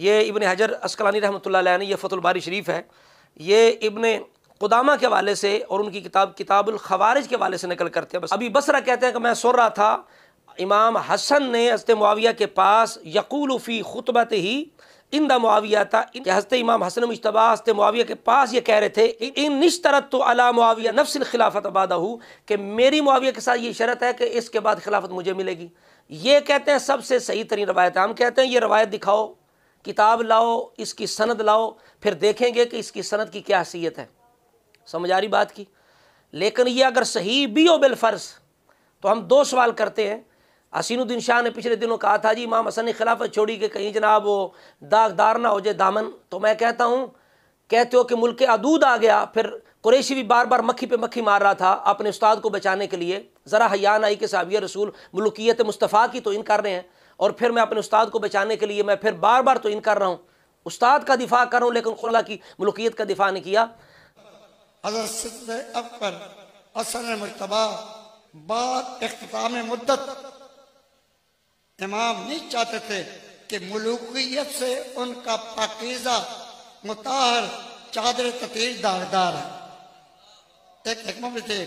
یہ ابن حجر عسقلانی رحمۃ اللہ علیہ نے یہ فتح الباری شریف ہے، یہ ابن قدامہ کے حوالے سے اور ان کی کتاب الخوارج کے حوالے سے نقل کرتے ہیں۔ ابی بصرہ کہتے ہیں کہ میں سن رہا تھا، امام حسن نے حضرت معاویہ کے پاس یقول فی خطبتہ عند معاویہ تھا کہ حضرت امام حسن مجتبی حضرت معاویہ کے پاس یہ کہہ رہے تھے ان نشترطت علی معاویہ نفس الخلافت بعدہ، کہ میری معاویہ کے ساتھ یہ شرط ہے کہ اس کے بعد خلافت مجھے ملے گی۔ یہ کہتے ہیں سب سے صحیح ترین روایت ہے۔ ہم کہتے ہیں یہ روایت دکھاؤ، کتاب لاؤ، اس کی سند لاؤ، پھر دیکھیں گے کہ اس کی سند کی کیا حیثیت ہے۔ سمجھ آ رہی بات کی؟ لیکن یہ اگر صحیح بھی ہو بالفرض تو ہم دو سوال کرتے ہیں۔ حسین الدین شاہ نے پچھلے دنوں کہا تھا جی امام حسن نے خلافت چھوڑی کہ کہیں جناب وہ داغدار نہ ہو جائے دامن، تو میں کہتا ہوں کہتے ہو کہ ملک عدود آ گیا، پھر قریشی بھی بار بار مکھی پہ مکھی مار رہا تھا اپنے استاد کو بچانے کے لیے، ذرا حیا نہ آئی کہ صحابیہ رسول ملوکیت مصطفیٰ کی توہین کر رہے ہیں، اور پھر میں اپنے استاد کو بچانے کے لیے میں پھر بار بار توہین کر رہا ہوں، استاد کا دفاع کر رہا ہوں لیکن خلا کی ملوکیت کا دفاع نہیں کیا۔ حضرت صدر اکبر حسن مجتبی بعد اختتام مدت امام نہیں چاہتے تھے کہ ملوکیت سے ان کا پاکیزہ مطہر چادر تطہیر داغدار ہے۔ ایک حکمت بھی تھے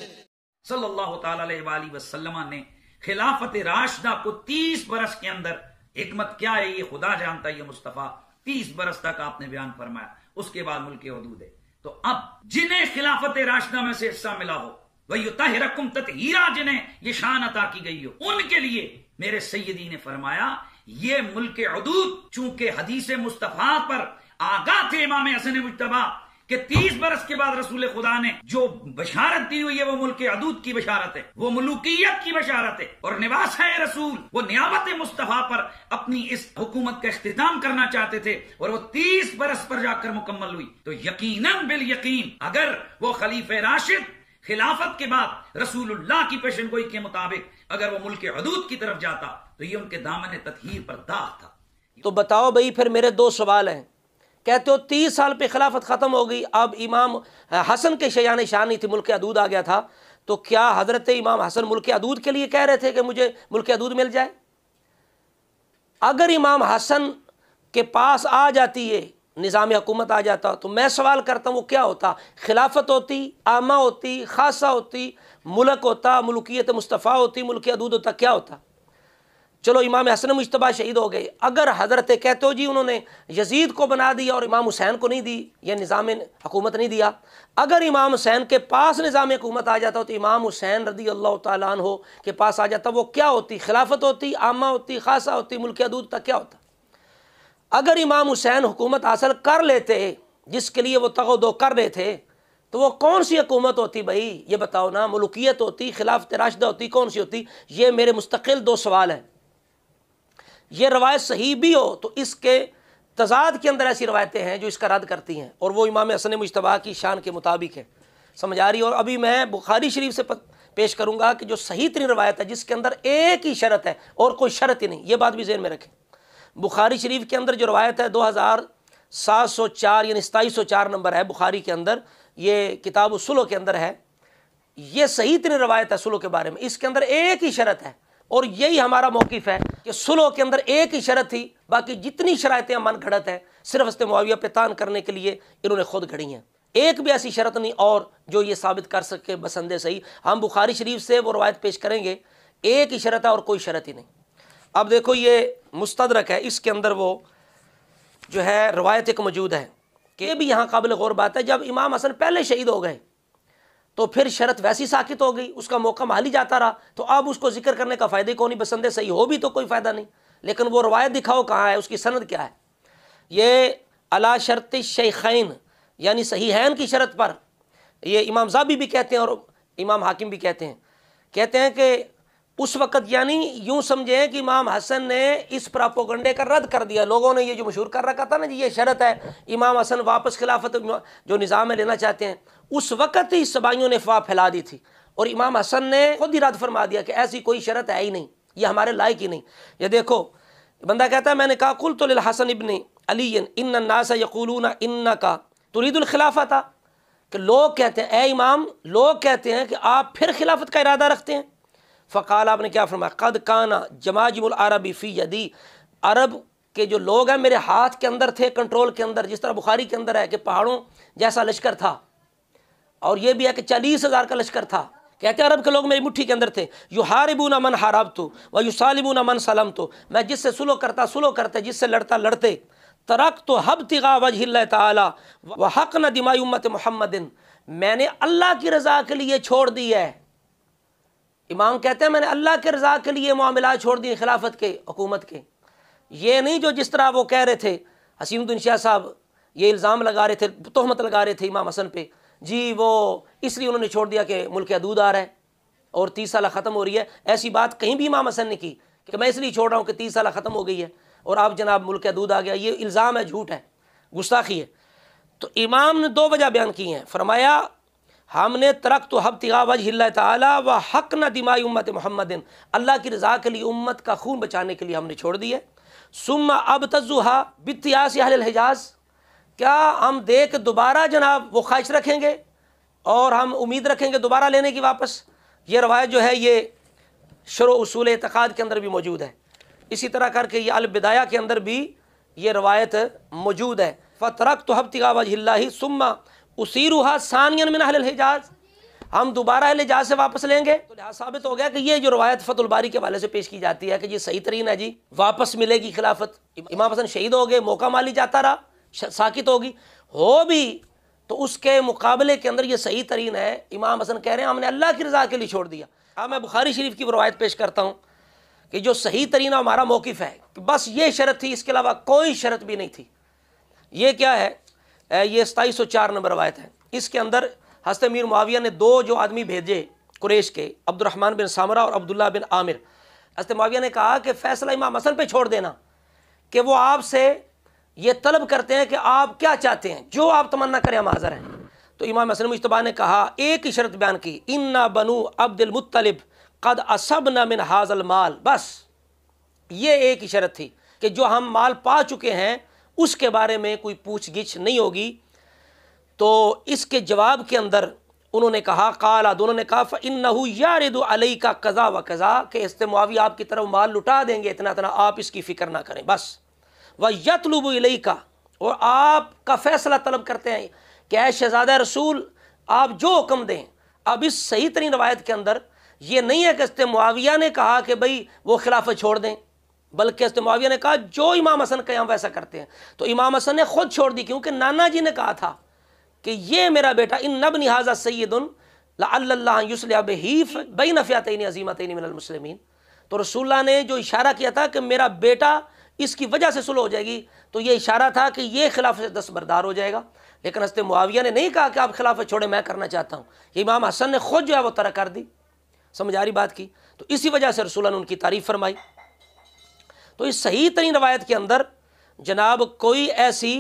صلی اللہ تعالی علیہ وآلہ وسلم نے خلافت راشدہ کو 30 برس کے اندر، حکمت کیا ہے یہ خدا جانتا ہے، یہ مصطفیٰ 30 برس تک آپ نے بیان فرمایا، اس کے بعد ملک حدود ہے۔ تو اب جنہیں خلافت راشدہ میں سے حصہ ملا ہو، وَيُطَهِّرَكُمْ تَطْهِيرًا، جنہیں یہ شان عطا کی گئی ہو، ان کے لیے میرے سیدی نے فرمایا یہ ملک حدود، چونکہ حدیث مصطفیٰ پر آگاہ تھے امام حسن مجتبی کہ 30 برس کے بعد رسول خدا نے جو بشارت دی ہوئی ہے وہ ملک حدود کی بشارت ہے، وہ ملوکیت کی بشارت ہے، اور نواس ہے رسول، وہ نیابت مصطفیٰ پر اپنی اس حکومت کا اختتام کرنا چاہتے تھے، اور وہ 30 برس پر جا کر مکمل ہوئی۔ تو یقیناً بالیقین اگر وہ خلیفہ راشد خلافت کے بعد رسول اللہ کی پیشن گوئی کے مطابق اگر وہ ملک حدود کی طرف جاتا تو یہ ان کے دامن تطہیر پر داغ تھا۔ تو بتاؤ بھائی، پھر میرے دو سوال ہیں۔ کہتے ہو 30 سال پہ خلافت ختم ہو گئی، اب امام حسن کے شیان شان نہیں تھی، ملک حدود آ گیا تھا، تو کیا حضرت امام حسن ملک حدود کے لیے کہہ رہے تھے کہ مجھے ملک حدود مل جائے؟ اگر امام حسن کے پاس آ جاتی ہے، نظام حکومت آ جاتا، تو میں سوال کرتا ہوں وہ کیا ہوتا؟ خلافت ہوتی، عامہ ہوتی، خاصہ ہوتی، ملک ہوتا، ملوکیت مصطفیٰ ہوتی، ملک حدود ہوتا، کیا ہوتا؟ چلو امام حسن مجتبی شہید ہو گئے، اگر حضرت کہتے ہو جی انہوں نے یزید کو بنا دیا اور امام حسین کو نہیں دی، یہ نظام حکومت نہیں دیا، اگر امام حسین کے پاس نظام حکومت آ جاتا تو امام حسین رضی اللہ تعالیٰ عنہ کے پاس آ جاتا، وہ کیا ہوتی؟ خلافت ہوتی، عامہ ہوتی، خاصہ ہوتی، ملک حدود تک کیا ہوتا؟ اگر امام حسین حکومت حاصل کر لیتے جس کے لیے وہ تغو کر رہے تھے تو وہ کون سی حکومت ہوتی بھائی؟ یہ بتاؤ نا، ملوکیت ہوتی، خلافت راشدہ ہوتی، کون سی ہوتی؟ یہ میرے مستقل دو سوال ہیں۔ یہ روایت صحیح بھی ہو تو اس کے تضاد کے اندر ایسی روایتیں ہیں جو اس کا رد کرتی ہیں، اور وہ امام حسن مجتبی کی شان کے مطابق ہے، سمجھ آ رہی؟ اور ابھی میں بخاری شریف سے پیش کروں گا کہ جو صحیح ترین روایت ہے جس کے اندر ایک ہی شرط ہے اور کوئی شرط ہی نہیں، یہ بات بھی ذہن میں رکھیں۔ بخاری شریف کے اندر جو روایت ہے 2704 یعنی 2704 نمبر ہے بخاری کے اندر، یہ کتاب الصلح کے اندر ہے، یہ صحیح ترین روایت ہے صلح کے بارے میں، اس کے اندر ایک ہی شرط ہے، اور یہی ہمارا موقف ہے کہ صلح کے اندر ایک ہی شرط تھی، باقی جتنی شرائطیں من گھڑت ہیں صرف حضرت معاویہ پہ تان کرنے کے لیے انہوں نے خود گھڑی ہیں، ایک بھی ایسی شرط نہیں اور جو یہ ثابت کر سکے بسند صحیح۔ ہم بخاری شریف سے وہ روایت پیش کریں گے، ایک ہی شرط ہے اور کوئی شرط ہی نہیں۔ اب دیکھو یہ مستدرک ہے، اس کے اندر وہ جو ہے روایت ایک موجود ہے کہ یہ بھی یہاں قابل غور بات ہے، جب امام حسن پہلے شہید ہو گئے تو پھر شرط ویسی ساکت ہو گئی، اس کا موقع محال ہی جاتا رہا، تو اب اس کو ذکر کرنے کا فائدہ کون نہیں، بسند صحیح ہو بھی تو کوئی فائدہ نہیں، لیکن وہ روایت دکھاؤ کہاں ہے، اس کی سند کیا ہے؟ یہ علی شرط الشیخین یعنی صحیحین کی شرط پر، یہ امام زابی بھی کہتے ہیں اور امام حاکم بھی کہتے ہیں کہ اس وقت یعنی یوں سمجھیں کہ امام حسن نے اس پراپوگنڈے کا رد کر دیا، لوگوں نے یہ جو مشہور کر رکھا تھا نا جی یہ شرط ہے، امام حسن واپس خلافت جو نظام میں لینا چاہتے ہیں، اس وقت ہی سبائیوں نے افواہ پھیلا دی تھی، اور امام حسن نے خود ہی رد فرما دیا کہ ایسی کوئی شرط ہے ہی نہیں، یہ ہمارے لائق ہی نہیں۔ یہ دیکھو بندہ کہتا ہے میں نے کہا قلت للحسن ابن علی ان الناس یقولون انک ترید الخلافۃ، کہ لوگ کہتے ہیں اے امام، لوگ کہتے ہیں کہ آپ پھر خلافت کا ارادہ رکھتے ہیں۔ فقال، آپ نے کیا فرمایا؟ قد کان جماجم العرب فی یدی، عرب کہ جو لوگ ہیں میرے ہاتھ کے اندر تھے، کنٹرول کے اندر، جس طرح بخاری کے اندر ہے کہ پہاڑوں جیسا لشکر تھا، اور یہ بھی ہے کہ 40,000 کا لشکر تھا. کہتے ہیں عرب کے لوگ میری مٹھی کے اندر تھے. یحاربون من حاربت ویسالمون من سلمت، میں جس سے سلو کرتے، جس سے لڑتے. ترکت ابتغاء وجہ اللہ تعالی وحقن دماء امت محمد، میں نے اللہ کی رضا کے لیے چھوڑ دی ہے. امام کہتے ہیں میں نے اللہ کے رضا کے لیے معاملات چھوڑ دیے خلافت کے، حکومت کے. یہ نہیں جو جس طرح وہ کہہ رہے تھے حسین الدین شاہ صاحب، یہ الزام لگا رہے تھے، تہمت لگا رہے تھے امام حسن پہ، جی وہ اس لیے انہوں نے چھوڑ دیا کہ ملک حدود آ رہا ہے اور 30 سالہ ختم ہو رہی ہے. ایسی بات کہیں بھی امام حسن نے کی کہ میں اس لیے چھوڑ رہا ہوں کہ 30 سالہ ختم ہو گئی ہے اور آپ جناب ملک حدود آ گیا. یہ الزام ہے، جھوٹ ہے، گستاخی ہے. تو امام نے 2 وجہ بیان کی ہیں. فرمایا ہم نے ترکت ابتغاء وجہ اللہ تعالی وحقن دماء امت محمد، اللہ کی رضا کے لیے، امت کا خون بچانے کے لیے ہم نے چھوڑ دی ہے. ثم ابتزها باتیاس اہل الحجاز، کیا ہم دیکھ دوبارہ جناب وہ خواہش رکھیں گے اور ہم امید رکھیں گے دوبارہ لینے کی واپس؟ یہ روایت جو ہے یہ شرح اصول اعتقاد کے اندر بھی موجود ہے. اسی طرح کر کے یہ البدایہ کے اندر بھی یہ روایت موجود ہے. فترکت ابتغاء وجہ اللہ ثم اسیرها ثانیا من اہل الحجاز، ہم دوبارہ اہل حجاز سے واپس لیں گے. تو لہٰذا ثابت ہو گیا کہ یہ جو روایت فتح الباری کے حوالے سے پیش کی جاتی ہے کہ یہ صحیح ترین ہے، جی واپس ملے گی خلافت. امام حسن شہید ہو گئے، موقع مالی جاتا رہا، ساکت ہوگی ہو بھی، تو اس کے مقابلے کے اندر یہ صحیح ترین ہے. امام حسن کہہ رہے ہیں ہم نے اللہ کی رضا کے لیے چھوڑ دیا. اب میں بخاری شریف کی روایت پیش کرتا ہوں کہ جو صحیح ترین ہمارا موقف ہے کہ بس یہ شرط تھی، اس کے علاوہ کوئی شرط بھی نہیں تھی. یہ کیا ہے؟ یہ 2704 نمبر روایت ہے. اس کے اندر حضرت امیر معاویہ نے 2 جو آدمی بھیجے قریش کے، عبد الرحمن بن سامرہ اور عبداللہ بن عامر. حضرت معاویہ نے کہا کہ فیصلہ امام حسن پہ چھوڑ دینا، کہ وہ آپ سے یہ طلب کرتے ہیں کہ آپ کیا چاہتے ہیں، جو آپ تمنا کریں ہم حاضر ہیں. تو امام حسن مجتبیٰ نے کہا، ایک ہی شرط بیان کی، انا بنو عبد المطلب قد اصبنا من هذا المال، بس یہ ایک ہی شرط تھی کہ جو ہم مال پا چکے ہیں اس کے بارے میں کوئی پوچھ گچھ نہیں ہوگی. تو اس کے جواب کے اندر انہوں نے کہا، قال، دونوں نے کہا، فإنه يعرض عليك كذا وكذا، کہ حضرت معاویہ آپ کی طرف مال لٹا دیں گے اتنا اتنا، آپ اس کی فکر نہ کریں بس. ويطلب إليك، اور آپ کا فیصلہ طلب کرتے ہیں کہ اے شہزادہ رسول آپ جو حکم دیں. اب اس صحیح ترین روایت کے اندر یہ نہیں ہے کہ حضرت معاویہ نے کہا کہ بھئی وہ خلافت چھوڑ دیں، بلکہ حضرت معاویہ نے کہا جو امام حسن کہے ہم ویسا کرتے ہیں. تو امام حسن نے خود چھوڑ دی، کیونکہ نانا جی نے کہا تھا کہ یہ میرا بیٹا ان ابنی ھذا سید لعل اللہ ان یصلح بہ بین فئتین عظیمتین من المسلمین. تو رسول اللہ نے جو اشارہ کیا تھا کہ میرا بیٹا اس کی وجہ سے صلح ہو جائے گی، تو یہ اشارہ تھا کہ یہ خلافت سے دستبردار ہو جائے گا. لیکن حضرت معاویہ نے نہیں کہا کہ آپ خلافت چھوڑیں، میں کرنا چاہتا ہوں. یہ امام حسن نے خود جو ہے وہ ترک کر دی. سمجھ آ رہی بات کی؟ تو اسی وجہ سے رسول اللہ نے ان کی تعریف فرمائی. تو اس صحیح ترین روایت کے اندر جناب کوئی ایسی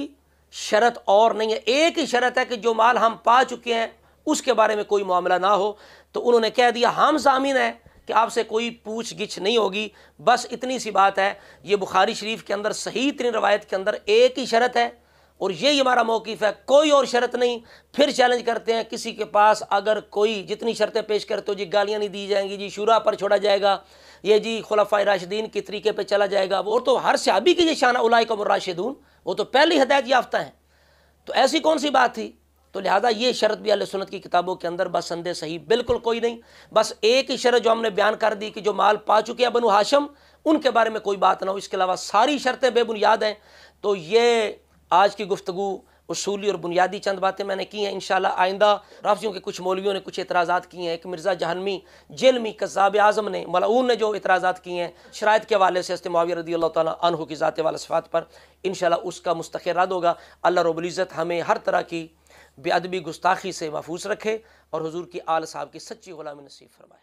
شرط اور نہیں ہے. ایک ہی شرط ہے کہ جو مال ہم پا چکے ہیں اس کے بارے میں کوئی معاملہ نہ ہو. تو انہوں نے کہہ دیا ہم ضامن ہیں کہ آپ سے کوئی پوچھ گچھ نہیں ہوگی، بس اتنی سی بات ہے. یہ بخاری شریف کے اندر صحیح ترین روایت کے اندر ایک ہی شرط ہے اور یہی ہمارا موقف ہے، کوئی اور شرط نہیں. پھر چیلنج کرتے ہیں کسی کے پاس اگر کوئی جتنی شرطیں پیش کرے تو جی گالیاں نہیں دی جائیں گی، جی شورا پر چھوڑا جائے گا، یہ جی خلفائے راشدین کے طریقے پہ چلا جائے گا. وہ تو ہر صحابی کی یہ شان اولئک هم الراشدون، وہ تو پہلی ہدایت یافتہ ہیں. تو ایسی کون سی بات تھی؟ تو لہذا یہ شرط بھی اہل سنت کی کتابوں کے اندر بسند صحیح بالکل کوئی نہیں. بس ایک ہی شرط جو ہم نے بیان کر دی کہ جو مال پا چکے ہیں بنو ہاشم ان کے بارے میں کوئی بات نہ ہو، اس کے علاوہ ساری شرطیں بے بنیاد ہیں. تو یہ آج کی گفتگو اصولی اور بنیادی چند باتیں میں نے کی ہیں. انشاءاللہ آئندہ رافضیوں کے کچھ مولویوں نے کچھ اعتراضات کیے ہیں. ایک مرزا جہنمی جیلمی کذاب اعظم نے، ملعون نے جو اعتراضات کیے ہیں شرائط کے حوالے سے حضرت معاویہ رضی اللہ تعالیٰ عنہ کی ذات والا صفات پر، انشاءاللہ اس کا مستقل رد ہوگا. اللہ رب العزت ہمیں ہر طرح کی بے ادبی گستاخی سے محفوظ رکھے اور حضور کی آل صاحب کی سچی غلامی نصیب فرمائے.